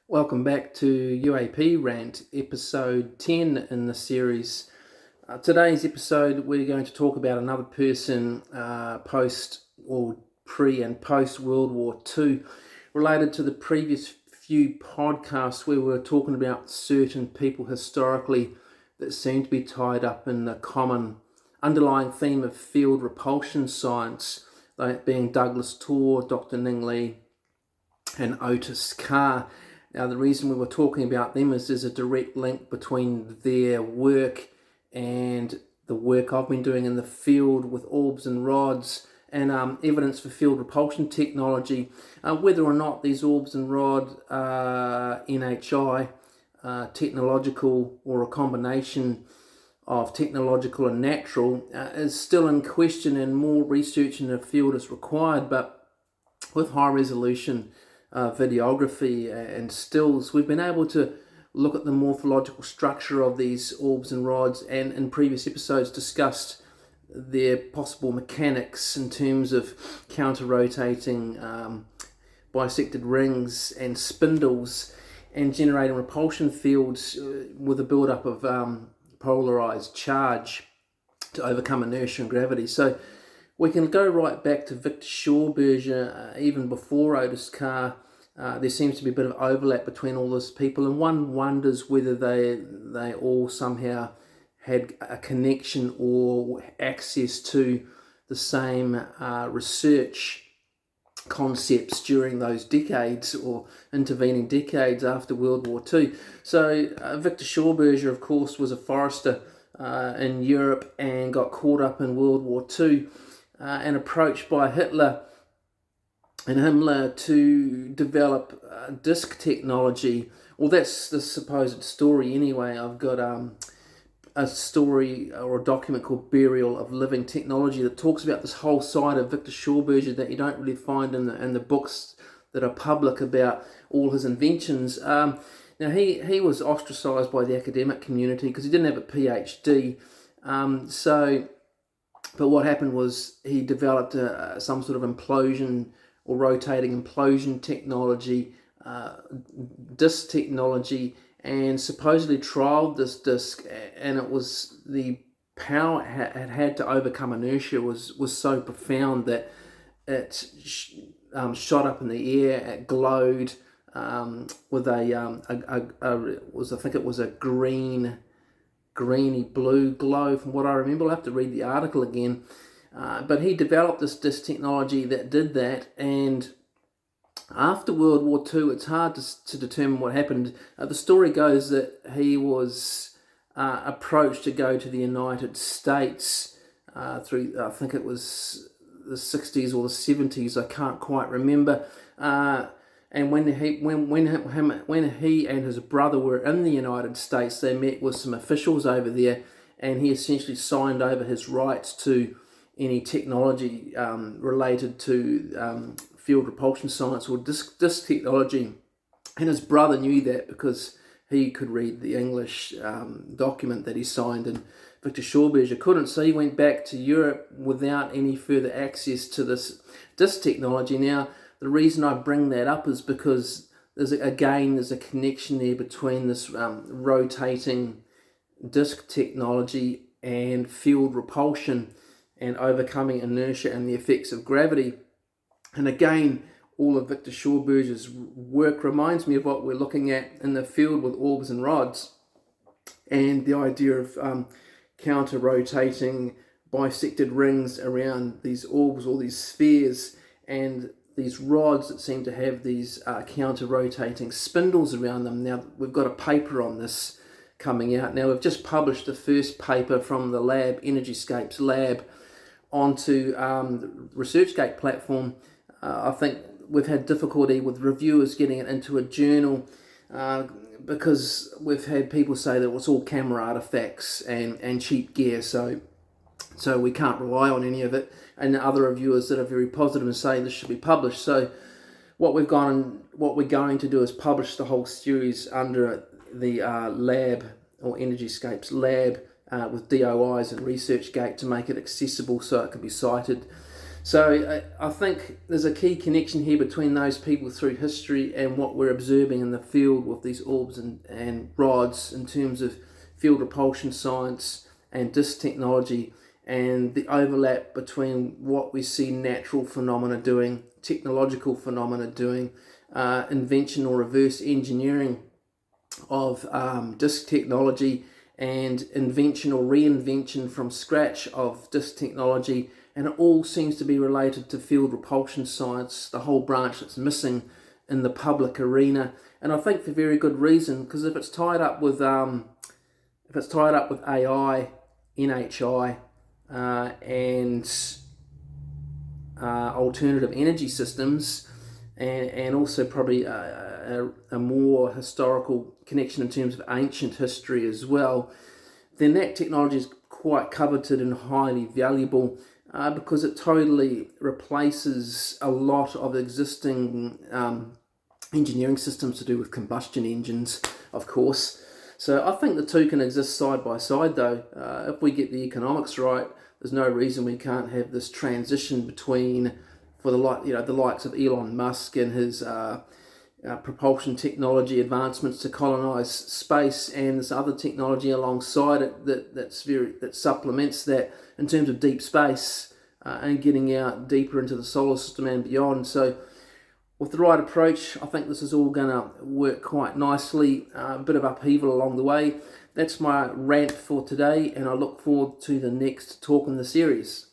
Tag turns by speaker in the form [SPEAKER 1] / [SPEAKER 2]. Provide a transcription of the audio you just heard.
[SPEAKER 1] Welcome back to UAP Rant episode 10 in the series. Today's episode we're going to talk about another person post or pre and post World War II, related to the previous few podcasts where we were talking about certain people historically that seem to be tied up in the common underlying theme of field repulsion science, that being Douglas Tor, Dr. Ning Lee and Otis Carr. Now, the reason we were talking about them is there's a direct link between their work and the work I've been doing in the field with orbs and rods and evidence for field repulsion technology. Whether or not these orbs and rod are NHI, technological, or a combination of technological and natural is still in question, and more research in the field is required. But with high resolution videography and stills, we've been able to look at the morphological structure of these orbs and rods, and in previous episodes discussed their possible mechanics in terms of counter-rotating bisected rings and spindles and generating repulsion fields with a build-up of polarized charge to overcome inertia and gravity. So we can go right back to Viktor Schauberger, even before Otis Carr. There seems to be a bit of overlap between all those people, and one wonders whether they all somehow had a connection or access to the same research concepts during those decades or intervening decades after World War II. So Viktor Schauberger, of course, was a forester in Europe and got caught up in World War II and approached by Hitler and Himmler to develop disc technology. Well, that's the supposed story anyway. I've got a story or a document called Burial of Living Technology that talks about this whole side of Viktor Schauberger that you don't really find in the books that are public about all his inventions. Now, he was ostracized by the academic community because he didn't have a PhD. But what happened was he developed some sort of implosion or rotating implosion technology, disc technology, and supposedly trialed this disc, and it was the power it had to overcome inertia was so profound that it shot up in the air. It glowed with I think it was a greeny blue glow from what I remember. I'll have to read the article again. But he developed this disc technology that did that, and after World War II, it's hard to determine what happened. The story goes that he was approached to go to the United States through, I think it was the 60s or the 70s, I can't quite remember. And when he and his brother were in the United States, they met with some officials over there, and he essentially signed over his rights to any technology related to field repulsion science or disc technology. And his brother knew that because he could read the English document that he signed, and Viktor Schauberger couldn't. So he went back to Europe without any further access to this disc technology. Now, the reason I bring that up is because there's a connection there between this rotating disc technology and field repulsion and overcoming inertia and the effects of gravity. And again, all of Viktor Schauberger's work reminds me of what we're looking at in the field with orbs and rods, and the idea of counter-rotating bisected rings around these orbs or these spheres, and these rods that seem to have these counter-rotating spindles around them. Now, we've got a paper on this coming out. Now, we've just published the first paper from the lab, EnergyScapes lab, onto the ResearchGate platform. I think we've had difficulty with reviewers getting it into a journal because we've had people say that it's all camera artifacts and cheap gear, so we can't rely on any of it, and other reviewers that are very positive and say this should be published. So what we're going to do is publish the whole series under the lab or EnergyScapes lab with DOIs and ResearchGate to make it accessible so it can be cited. So I think there's a key connection here between those people through history and what we're observing in the field with these orbs and rods in terms of field repulsion science and disk technology, and the overlap between what we see natural phenomena doing, technological phenomena doing, invention or reverse engineering of disk technology, and invention or reinvention from scratch of disk technology, and it all seems to be related to field repulsion science, the whole branch that's missing in the public arena. And I think for very good reason, because if it's tied up with AI, NHI, and alternative energy systems, and also probably a more historical connection in terms of ancient history as well, then that technology is quite coveted and highly valuable, because it totally replaces a lot of existing engineering systems to do with combustion engines, of course. So I think the two can exist side by side, though. If we get the economics right, there's no reason we can't have this transition between, for the likes of Elon Musk and his propulsion technology advancements to colonize space, and this other technology alongside it that supplements that in terms of deep space, and getting out deeper into the solar system and beyond. So with the right approach, I think this is all going to work quite nicely. A bit of upheaval along the way. That's my rant for today, and I look forward to the next talk in the series.